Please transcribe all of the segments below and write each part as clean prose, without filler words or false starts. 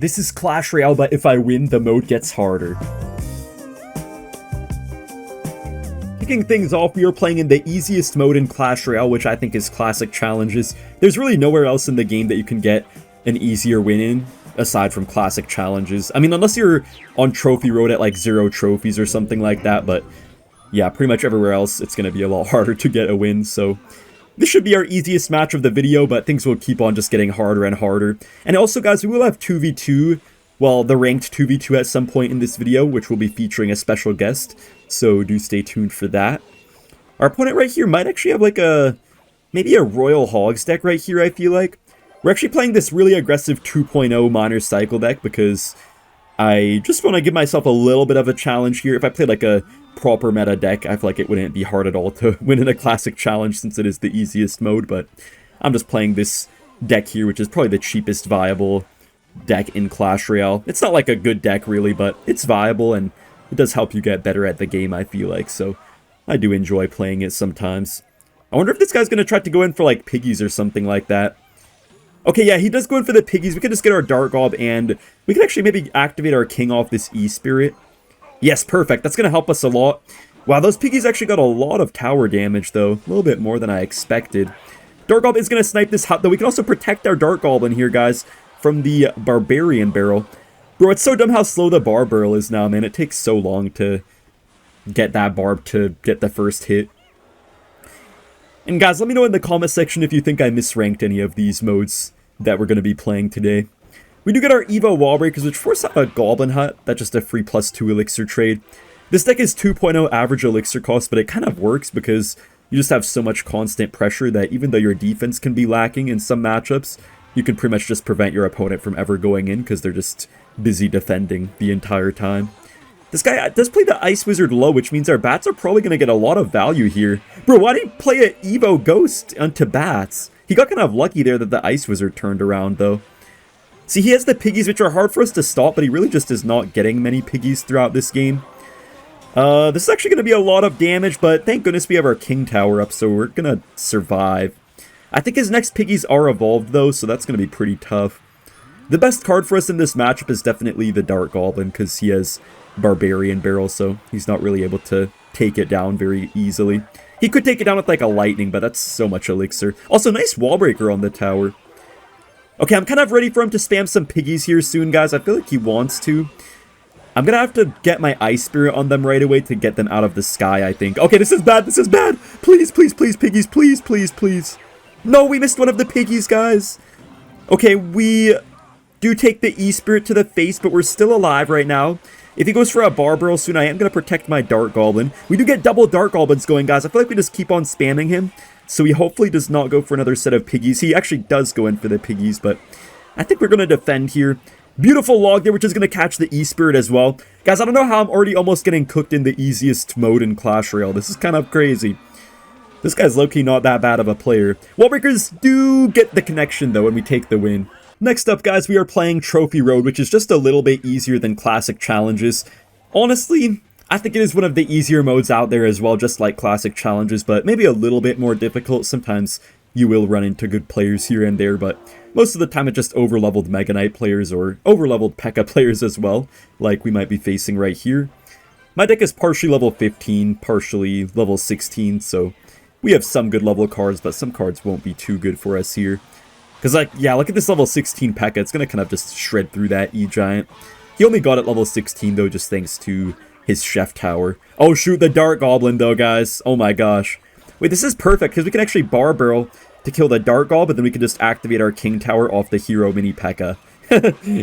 This is Clash Royale, but if I win, the mode gets harder. Kicking things off, we are playing in the easiest mode in Clash Royale, which I think is Classic Challenges. There's really nowhere else in the game that you can get an easier win in, aside from Classic Challenges. I mean, unless you're on Trophy Road at like 0 trophies or something like that, but yeah, pretty much everywhere else, it's going to be a lot harder to get a win, so this should be our easiest match of the video, but things will keep on just getting harder and harder. And also, guys, we will have 2v2, well, the ranked 2v2 at some point in this video, which will be featuring a special guest, so do stay tuned for that. Our opponent right here might actually have like maybe a Royal Hogs deck right here, I feel like. We're actually playing this really aggressive 2.0 Minor Cycle deck because I just want to give myself a little bit of a challenge here. If I played like a proper meta deck, I feel like it wouldn't be hard at all to win in a Classic Challenge since it is the easiest mode, but I'm just playing this deck here, which is probably the cheapest viable deck in Clash Royale. It's not like a good deck really, but it's viable and it does help you get better at the game, I feel like, so I do enjoy playing it sometimes. I wonder if this guy's going to try to go in for like piggies or something like that. Okay, yeah, he does go in for the piggies. We can just get our Dart Gob, and we can actually maybe activate our king off this E-Spirit. Yes, perfect. That's going to help us a lot. Wow, those piggies actually got a lot of tower damage, though. A little bit more than I expected. Dart Goblin is going to snipe this hut, though. We can also protect our Dart Goblin here, guys, from the Barbarian Barrel. Bro, it's so dumb how slow the Barb Barrel is now, man. It takes so long to get that Barb to get the first hit. And guys, let me know in the comment section if you think I misranked any of these modes that we're going to be playing today. We do get our Evo Wall Breakers, which force out a Goblin Hut. That's just a free +2 elixir trade. This deck is 2.0 average elixir cost, but it kind of works because you just have so much constant pressure that even though your defense can be lacking in some matchups, you can pretty much just prevent your opponent from ever going in because they're just busy defending the entire time. This guy does play the Ice Wizard low, which means our bats are probably going to get a lot of value here. Bro, why did he play an Evo Ghost onto bats? He got kind of lucky there that the Ice Wizard turned around, though. See, he has the piggies, which are hard for us to stop, but he really just is not getting many piggies throughout this game. This is actually going to be a lot of damage, but thank goodness we have our King Tower up, so we're going to survive. I think his next piggies are evolved, though, so that's going to be pretty tough. The best card for us in this matchup is definitely the Dart Goblin, because he has Barbarian Barrel, so he's not really able to take it down very easily. He could take it down with like a lightning, but that's so much elixir. Also, nice wall breaker on the tower. Okay, I'm kind of ready for him to spam some piggies here soon, guys. I feel like he wants to. I'm gonna have to get my Ice Spirit on them right away to get them out of the sky, I think. Okay, this is bad, this is bad! Please, please, please, piggies, please, please, please. No, we missed one of the piggies, guys! Okay, we do take the E-Spirit to the face, but we're still alive right now. If he goes for a Barb Barrel soon, I am going to protect my Dart Goblin. We do get double Dart Goblins going, guys. I feel like we just keep on spamming him, so he hopefully does not go for another set of piggies. He actually does go in for the piggies, but I think we're going to defend here. Beautiful log there, which is going to catch the E-Spirit as well. Guys, I don't know how I'm already almost getting cooked in the easiest mode in Clash Royale. This is kind of crazy. This guy's low-key not that bad of a player. Wallbreakers do get the connection, though, and we take the win. Next up, guys, we are playing Trophy Road, which is just a little bit easier than Classic Challenges. Honestly, I think it is one of the easier modes out there as well, just like Classic Challenges, but maybe a little bit more difficult. Sometimes you will run into good players here and there, but most of the time it's just over-leveled Mega Knight players or over-leveled Pekka players as well, like we might be facing right here. My deck is partially level 15, partially level 16, so we have some good level cards, but some cards won't be too good for us here. Because, like, yeah, look at this level 16 Pekka. It's going to kind of just shred through that E-Giant. He only got it level 16, though, just thanks to his Chef Tower. Oh, shoot, the Dart Goblin, though, guys. Oh, my gosh. Wait, this is perfect, because we can actually Barb Barrel to kill the Dart Goblin, but then we can just activate our King Tower off the Hero Mini Pekka.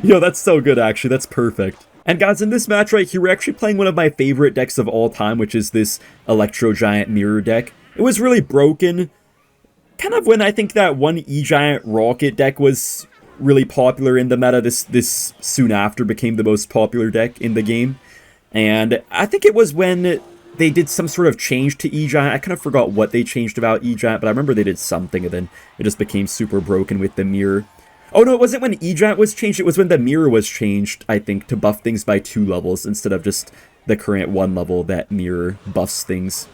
Yo, that's so good, actually. That's perfect. And, guys, in this match right here, we're actually playing one of my favorite decks of all time, which is this Electro Giant Mirror deck. It was really broken kind of when I think that one E-Giant Rocket deck was really popular in the meta. This soon after became the most popular deck in the game. And I think it was when they did some sort of change to E-Giant. I kind of forgot what they changed about E-Giant, but I remember they did something, and then it just became super broken with the mirror. Oh no, it wasn't when E-Giant was changed, it was when the mirror was changed, I think, to buff things by 2 levels instead of just the current 1 level that mirror buffs things.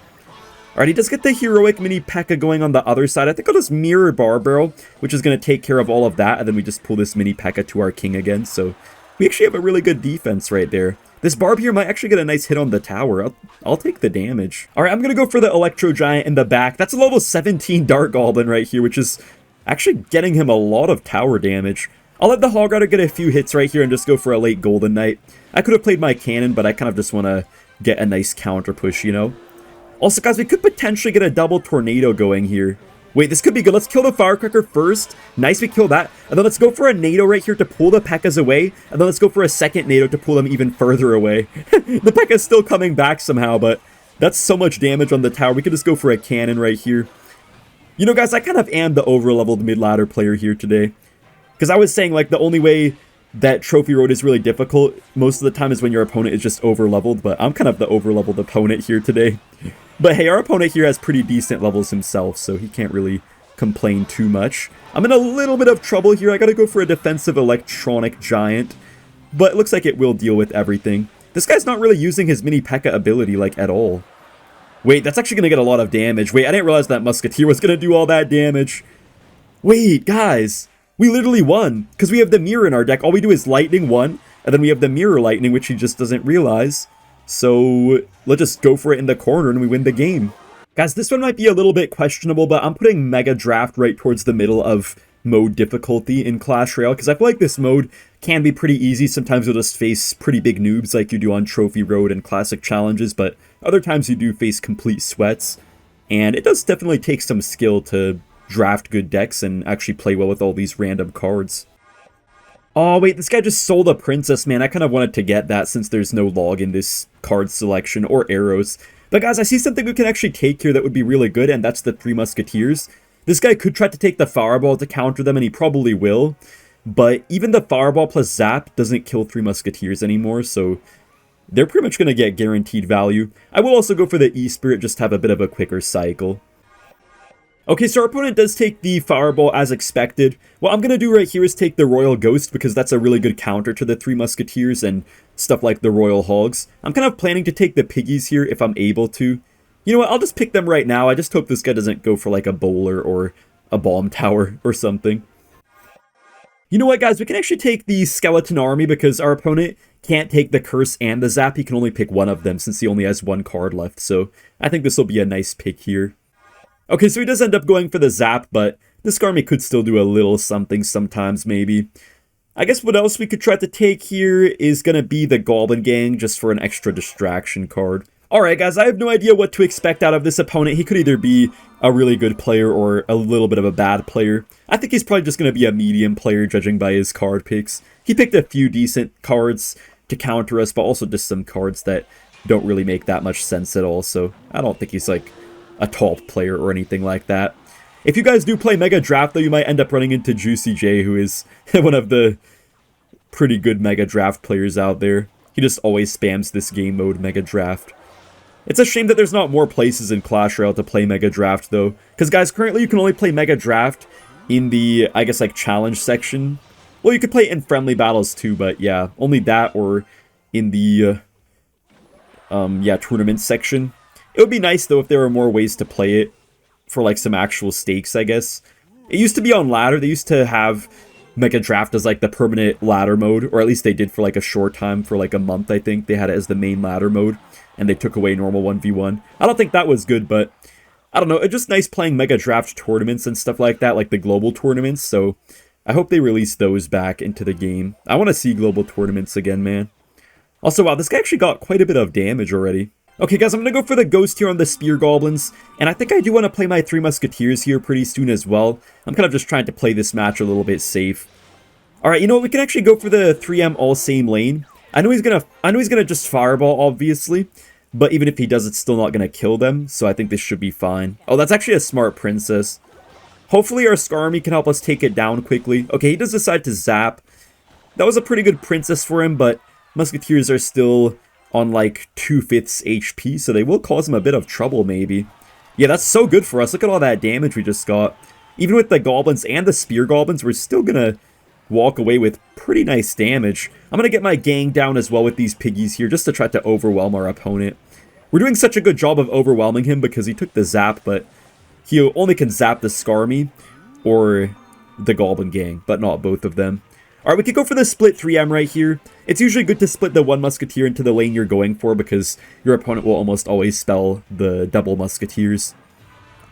Alright, he does get the heroic mini Pekka going on the other side. I think I'll just mirror Bar Barrel, which is going to take care of all of that, and then we just pull this mini Pekka to our king again, so we actually have a really good defense right there. This Barb here might actually get a nice hit on the tower. I'll take the damage. Alright, I'm going to go for the Electro Giant in the back. That's a level 17 Dark Goblin right here, which is actually getting him a lot of tower damage. I'll let the Hog Rider get a few hits right here and just go for a late Golden Knight. I could have played my cannon, but I kind of just want to get a nice counter push, you know? Also, guys, we could potentially get a double Tornado going here. Wait, this could be good. Let's kill the Firecracker first. Nice, we kill that. And then let's go for a Nado right here to pull the Pekkas away. And then let's go for a second Nado to pull them even further away. The Pekka's still coming back somehow, but that's so much damage on the tower. We could just go for a cannon right here. You know, guys, I kind of am the over-leveled mid-ladder player here today. Because I was saying, like, the only way that Trophy Road is really difficult most of the time is when your opponent is just over-leveled, but I'm kind of the over-leveled opponent here today. But hey, our opponent here has pretty decent levels himself, so he can't really complain too much. I'm in a little bit of trouble here. I gotta go for a defensive Electronic Giant, but it looks like it will deal with everything. This guy's not really using his mini Pekka ability, like, at all. Wait, that's actually gonna get a lot of damage. Wait, I didn't realize that Musketeer was gonna do all that damage. Wait, guys, we literally won, because we have the Mirror in our deck. All we do is Lightning 1, and then we have the Mirror Lightning, which he just doesn't realize. So let's just go for it in the corner and we win the game. Guys, this one might be a little bit questionable, but I'm putting Mega Draft right towards the middle of mode difficulty in Clash Royale, because I feel like this mode can be pretty easy. Sometimes you'll just face pretty big noobs like you do on Trophy Road and Classic Challenges, but other times you do face complete sweats. And it does definitely take some skill to draft good decks and actually play well with all these random cards. Oh, wait, this guy just sold a princess, man. I kind of wanted to get that since there's no log in this card selection or arrows. But guys, I see something we can actually take here that would be really good, and that's the 3 Musketeers. This guy could try to take the Fireball to counter them, and he probably will. But even the Fireball plus Zap doesn't kill 3 Musketeers anymore, so they're pretty much going to get guaranteed value. I will also go for the E-Spirit, just to have a bit of a quicker cycle. Okay, so our opponent does take the Fireball as expected. What I'm going to do right here is take the Royal Ghost, because that's a really good counter to the 3 Musketeers and stuff like the Royal Hogs. I'm kind of planning to take the Piggies here if I'm able to. You know what, I'll just pick them right now. I just hope this guy doesn't go for like a Bowler or a Bomb Tower or something. You know what, guys, we can actually take the Skeleton Army because our opponent can't take the Curse and the Zap. He can only pick one of them since he only has 1 card left, so I think this will be a nice pick here. Okay, so he does end up going for the Zap, but this army could still do a little something sometimes, maybe. I guess what else we could try to take here is going to be the Goblin Gang, just for an extra distraction card. Alright guys, I have no idea what to expect out of this opponent. He could either be a really good player or a little bit of a bad player. I think he's probably just going to be a medium player, judging by his card picks. He picked a few decent cards to counter us, but also just some cards that don't really make that much sense at all, so I don't think he's like a top player or anything like that. If you guys do play Mega Draft, though, you might end up running into Juicy J, who is one of the pretty good Mega Draft players out there. He just always spams this game mode, Mega Draft. It's a shame that there's not more places in Clash Royale to play Mega Draft, though. Because, guys, currently you can only play Mega Draft in the, I guess, like, challenge section. Well, you could play it in friendly battles, too, but, yeah, only that or in the, tournament section. It would be nice, though, if there were more ways to play it for, like, some actual stakes, I guess. It used to be on ladder. They used to have Mega Draft as, like, the permanent ladder mode, or at least they did for, like, a short time, for, like, a month, I think. They had it as the main ladder mode, and they took away normal 1v1. I don't think that was good, but I don't know. It's just nice playing Mega Draft tournaments and stuff like that, like the global tournaments, so I hope they release those back into the game. I want to see global tournaments again, man. Also, wow, this guy actually got quite a bit of damage already. Okay, guys, I'm going to go for the Ghost here on the Spear Goblins, and I think I do want to play my 3 Musketeers here pretty soon as well. I'm kind of just trying to play this match a little bit safe. Alright, you know what, we can actually go for the 3M all same lane. I know he's gonna just Fireball, obviously, but even if he does, it's still not going to kill them, so I think this should be fine. Oh, that's actually a smart Princess. Hopefully our Scar Army can help us take it down quickly. Okay, he does decide to Zap. That was a pretty good Princess for him, but Musketeers are still on like 2/5 HP, so they will cause him a bit of trouble maybe. Yeah, that's so good for us. Look at all that damage we just got. Even with the Goblins and the Spear Goblins, we're still gonna walk away with pretty nice damage. I'm gonna get my gang down as well with these Piggies here, just to try to overwhelm our opponent. We're doing such a good job of overwhelming him because he took the zap, but he only can zap the Skarmy or the Goblin Gang, but not both of them. Alright, we could go for the split 3M right here. It's usually good to split the one Musketeer into the lane you're going for because your opponent will almost always spell the double Musketeers.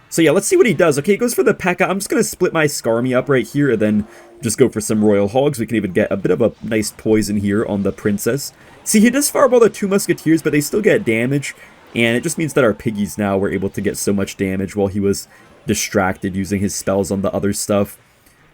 So yeah, let's see what he does. Okay, he goes for the Pekka. I'm just going to split my Skarmy up right here and then just go for some Royal Hogs. We can even get a bit of a nice poison here on the Princess. See, he does fireball the 2 Musketeers, but they still get damage. And it just means that our piggies now were able to get so much damage while he was distracted using his spells on the other stuff.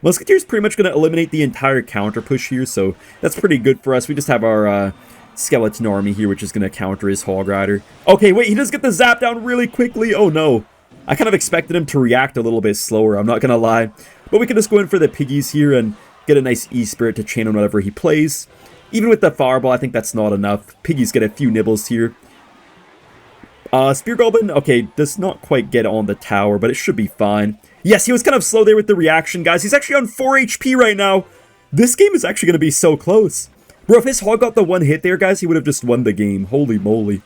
Musketeer's pretty much going to eliminate the entire counter push here, so that's pretty good for us. We just have our skeleton army here, which is going to counter his Hog Rider. Okay, wait, he does get the zap down really quickly. Oh no. I kind of expected him to react a little bit slower, I'm not going to lie. But we can just go in for the piggies here and get a nice E-Spirit to chain on whatever he plays. Even with the fireball, I think that's not enough. Piggies get a few nibbles here. Spear Goblin, okay, does not quite get on the tower, but it should be fine. Yes, he was kind of slow there with the reaction, guys. He's actually on 4 HP right now. This game is actually going to be so close. Bro, if his Hog got the 1 hit there, guys, he would have just won the game. Holy moly.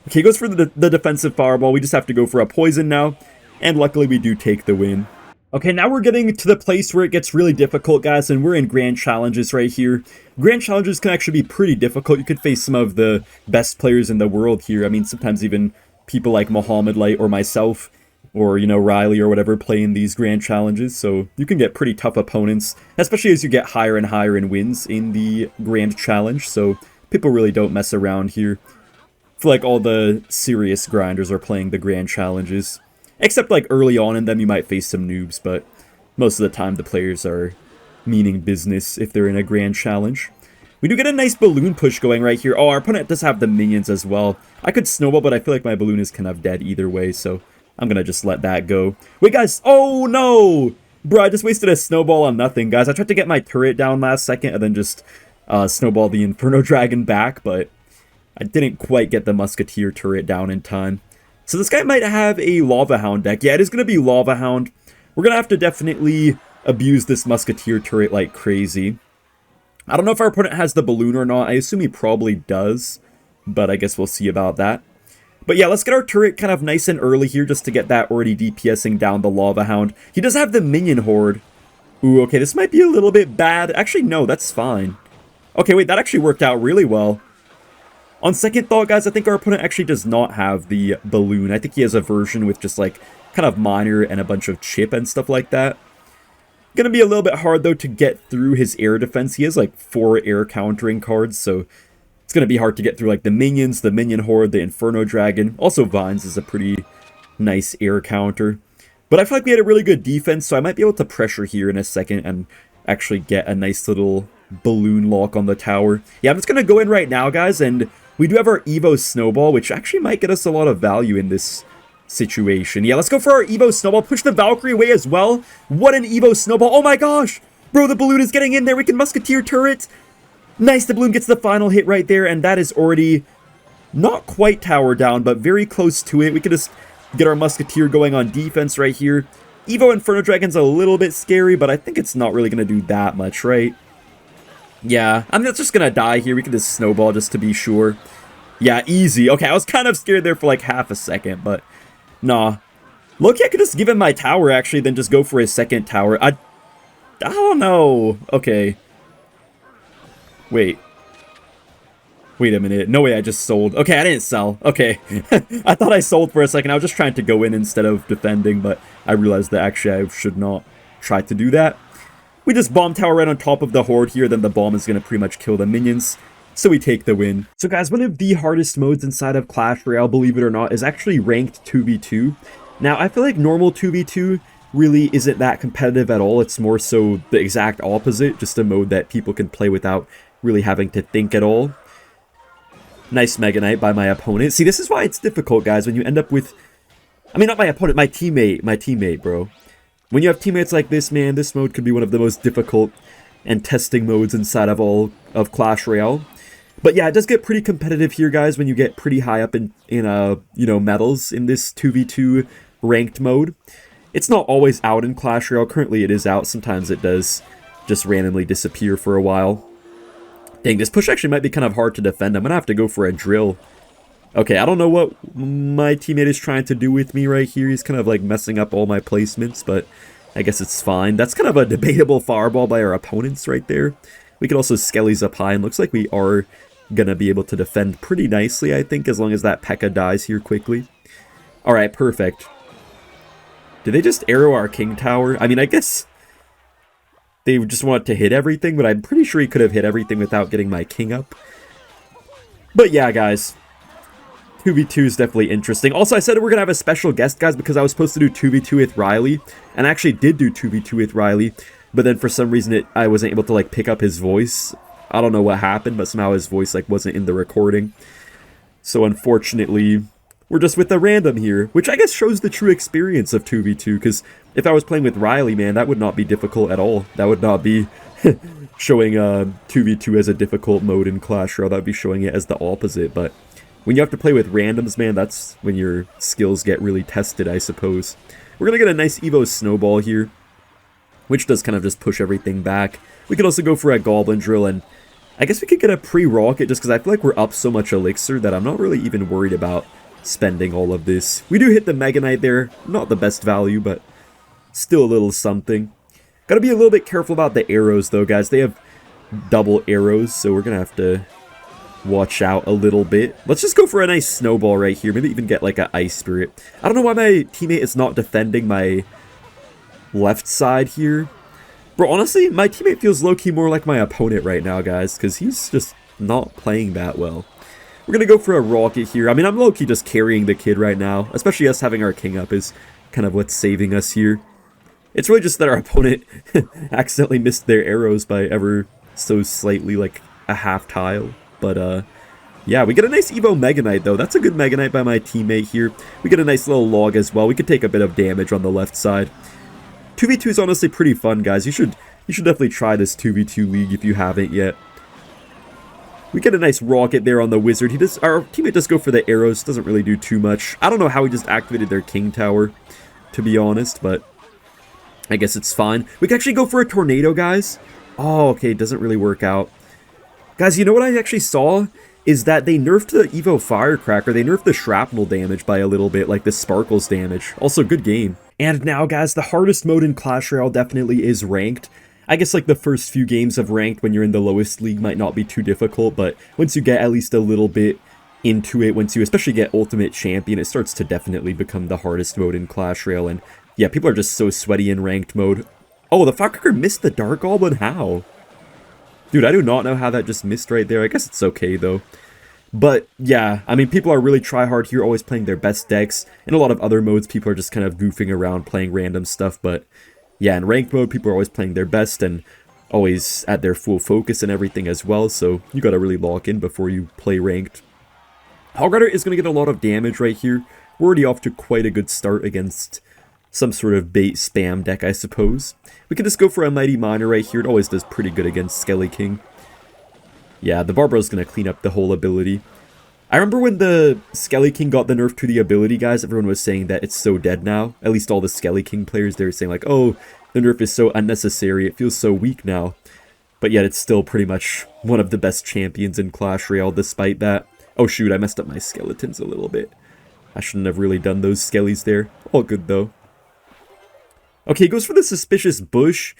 Okay, he goes for the defensive fireball. We just have to go for a poison now. And luckily, we do take the win. Okay, now we're getting to the place where it gets really difficult, guys, and we're in Grand Challenges right here. Grand Challenges can actually be pretty difficult. You could face some of the best players in the world here. I mean, sometimes even people like Muhammad Light or myself, or, you know, Riley or whatever play in these Grand Challenges, so you can get pretty tough opponents, especially as you get higher and higher in wins in the Grand Challenge, so people really don't mess around here. I feel like all the serious grinders are playing the Grand Challenges. Except, like, early on in them, you might face some noobs, but most of the time the players are meaning business if they're in a Grand Challenge. We do get a nice balloon push going right here. Oh, our opponent does have the minions as well. I could snowball, but I feel like my balloon is kind of dead either way, so I'm gonna just let that go. Wait, guys! Oh, no! Bro, I just wasted a snowball on nothing, guys. I tried to get my turret down last second and then just snowball the Inferno Dragon back, but I didn't quite get the Musketeer turret down in time. So this guy might have a Lava Hound deck. Yeah, it is going to be Lava Hound. We're going to have to definitely abuse this Musketeer turret like crazy. I don't know if our opponent has the balloon or not. I assume he probably does, but I guess we'll see about that. But yeah, let's get our turret kind of nice and early here just to get that already DPSing down the Lava Hound. He does have the minion horde. Ooh, okay, this might be a little bit bad. Actually, no, that's fine. Okay, wait, that actually worked out really well. On second thought, guys, I think our opponent actually does not have the balloon. I think he has a version with just, like, kind of miner and a bunch of chip and stuff like that. Gonna be a little bit hard, though, to get through his air defense. He has, like, 4 air countering cards, so it's gonna be hard to get through, like, the minions, the minion horde, the Inferno Dragon. Also, Vines is a pretty nice air counter. But I feel like we had a really good defense, so I might be able to pressure here in a second and actually get a nice little balloon lock on the tower. Yeah, I'm just gonna go in right now, guys, and we do have our Evo Snowball, which actually might get us a lot of value in this situation. Yeah, let's go for our Evo Snowball. Push the Valkyrie away as well. What an Evo Snowball. Oh my gosh! Bro, the balloon is getting in there. We can Musketeer turret. Nice, the balloon gets the final hit right there, and that is already not quite tower down, but very close to it. We can just get our Musketeer going on defense right here. Evo Inferno Dragon's a little bit scary, but I think it's not really going to do that much, right? Yeah, I'm just gonna die here. We can just snowball just to be sure. Yeah, easy. Okay, I was kind of scared there for like half a second, but nah. Loki, I could just give him my tower, actually, then just go for his second tower. I don't know. Okay. Wait a minute. No way I just sold. Okay, I didn't sell. Okay. I thought I sold for a second. I was just trying to go in instead of defending, but I realized that actually I should not try to do that. We just bomb tower right on top of the horde here, then the bomb is going to pretty much kill the minions, so we take the win. So guys, one of the hardest modes inside of Clash Royale, believe it or not, is actually ranked 2v2. Now, I feel like normal 2v2 really isn't that competitive at all. It's more so the exact opposite, just a mode that people can play without really having to think at all. Nice Mega Knight by my opponent. See, this is why it's difficult, guys, when you end up with... I mean, not my opponent, my teammate, bro. When you have teammates like this, man, this mode could be one of the most difficult and testing modes inside of all of Clash Royale. But yeah, it does get pretty competitive here, guys, when you get pretty high up in you know, medals in this 2v2 ranked mode. It's not always out in Clash Royale. Currently it is out. Sometimes it does just randomly disappear for a while. Dang, this push actually might be kind of hard to defend. I'm going to have to go for a drill. Okay, I don't know what my teammate is trying to do with me right here. He's kind of like messing up all my placements, but I guess it's fine. That's kind of a debatable fireball by our opponents right there. We could also skellies up high, and looks like we are going to be able to defend pretty nicely, I think, as long as that Pekka dies here quickly. Alright, perfect. Did they just arrow our king tower? I mean, I guess they just wanted to hit everything, but I'm pretty sure he could have hit everything without getting my king up. But yeah, guys. 2v2 is definitely interesting. Also, I said we're going to have a special guest, guys, because I was supposed to do 2v2 with Riley. And I actually did do 2v2 with Riley. But then for some reason, I wasn't able to, like, pick up his voice. I don't know what happened, but somehow his voice, like, wasn't in the recording. So, unfortunately, we're just with a random here. Which I guess shows the true experience of 2v2. Because if I was playing with Riley, man, that would not be difficult at all. That would not be showing 2v2 as a difficult mode in Clash Royale. That would be showing it as the opposite, but when you have to play with randoms, man, that's when your skills get really tested, I suppose. We're going to get a nice Evo Snowball here, which does kind of just push everything back. We could also go for a Goblin Drill, and I guess we could get a pre-rocket just because I feel like we're up so much Elixir that I'm not really even worried about spending all of this. We do hit the Mega Knight there. Not the best value, but still a little something. Gotta be a little bit careful about the arrows, though, guys. They have double arrows, so we're gonna have to watch out a little bit. Let's just go for a nice snowball right here. Maybe even get like an Ice Spirit. I don't know why my teammate is not defending my left side here. Bro, honestly, my teammate feels low-key more like my opponent right now, guys, because he's just not playing that well. We're going to go for a rocket here. I mean, I'm low-key just carrying the kid right now, especially us having our king up is kind of what's saving us here. It's really just that our opponent accidentally missed their arrows by ever so slightly, like a half tile. But, yeah, we get a nice Evo Mega Knight, though. That's a good Mega Knight by my teammate here. We get a nice little log as well. We could take a bit of damage on the left side. 2v2 is honestly pretty fun, guys. You should definitely try this 2v2 league if you haven't yet. We get a nice rocket there on the wizard. Our teammate does go for the arrows. Doesn't really do too much. I don't know how he just activated their king tower, to be honest, but I guess it's fine. We can actually go for a tornado, guys. Oh, okay. It doesn't really work out. Guys, you know what I actually saw? Is that they nerfed the Evo Firecracker. They nerfed the shrapnel damage by a little bit, like the sparkles damage. Also, good game. And now, guys, the hardest mode in Clash Royale definitely is ranked. I guess, like, the first few games of ranked when you're in the lowest league might not be too difficult, but once you get at least a little bit into it, once you especially get Ultimate Champion, it starts to definitely become the hardest mode in Clash Royale, and yeah, people are just so sweaty in ranked mode. Oh, the Firecracker missed the Dark Goblin? How? Dude, I do not know how that just missed right there. I guess it's okay, though. But, yeah, I mean, people are really try-hard here, always playing their best decks. In a lot of other modes, people are just kind of goofing around, playing random stuff. But, yeah, in ranked mode, people are always playing their best and always at their full focus and everything as well. So, you gotta really lock in before you play ranked. Hog is gonna get a lot of damage right here. We're already off to quite a good start against some sort of bait spam deck, I suppose. We can just go for a Mighty Miner right here. It always does pretty good against Skelly King. Yeah, the Barbara's going to clean up the whole ability. I remember when the Skelly King got the nerf to the ability, guys, everyone was saying that it's so dead now. At least all the Skelly King players, they were saying like, oh, the nerf is so unnecessary, it feels so weak now. But yet it's still pretty much one of the best champions in Clash Royale despite that. Oh shoot, I messed up my skeletons a little bit. I shouldn't have really done those skellies there. All good though. Okay, he goes for the Suspicious Bush.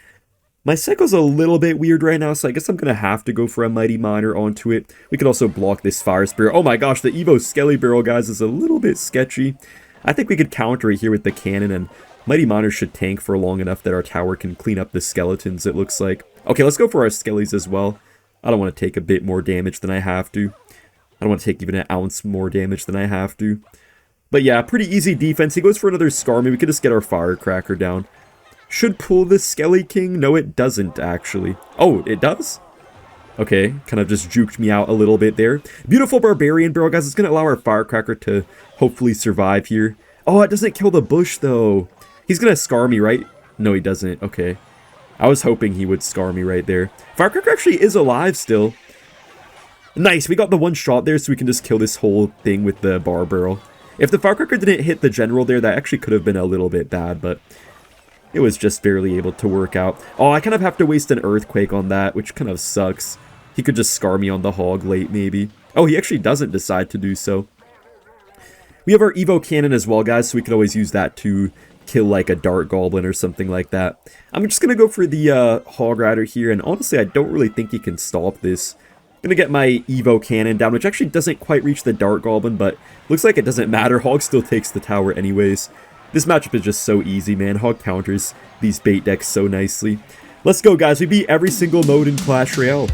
My cycle's a little bit weird right now, so I guess I'm going to have to go for a Mighty Miner onto it. We could also block this Fire Spear. Oh my gosh, the Evo Skelly Barrel, guys, is a little bit sketchy. I think we could counter it here with the cannon, and Mighty Miner should tank for long enough that our tower can clean up the skeletons, it looks like. Okay, let's go for our Skellies as well. I don't want to take a bit more damage than I have to. I don't want to take even an ounce more damage than I have to. But yeah, pretty easy defense. He goes for another Skarmy. We could just get our Firecracker down. Should pull the Skelly King. No, it doesn't, actually. Oh, it does? Okay, kind of just juked me out a little bit there. Beautiful Barbarian Barrel, guys. It's going to allow our Firecracker to hopefully survive here. Oh, it doesn't kill the bush, though. He's going to scar me, right? No, he doesn't. Okay. I was hoping he would scar me right there. Firecracker actually is alive still. Nice, we got the one shot there, so we can just kill this whole thing with the Bar Barrel. If the Firecracker didn't hit the General there, that actually could have been a little bit bad, but it was just barely able to work out. Oh, I kind of have to waste an Earthquake on that, which kind of sucks. He could just scar me on the Hog late, maybe. Oh, he actually doesn't decide to do so. We have our Evo cannon as well, guys, so we can always use that to kill like a dart goblin or something like that. I'm just going to go for the Hog Rider here, and honestly, I don't really think he can stop this. I'm going to get my Evo cannon down, which actually doesn't quite reach the dart goblin, but looks like it doesn't matter. Hog still takes the tower anyways. This matchup is just so easy, man. Hog counters these bait decks so nicely. Let's go, guys. We beat every single mode in Clash Royale.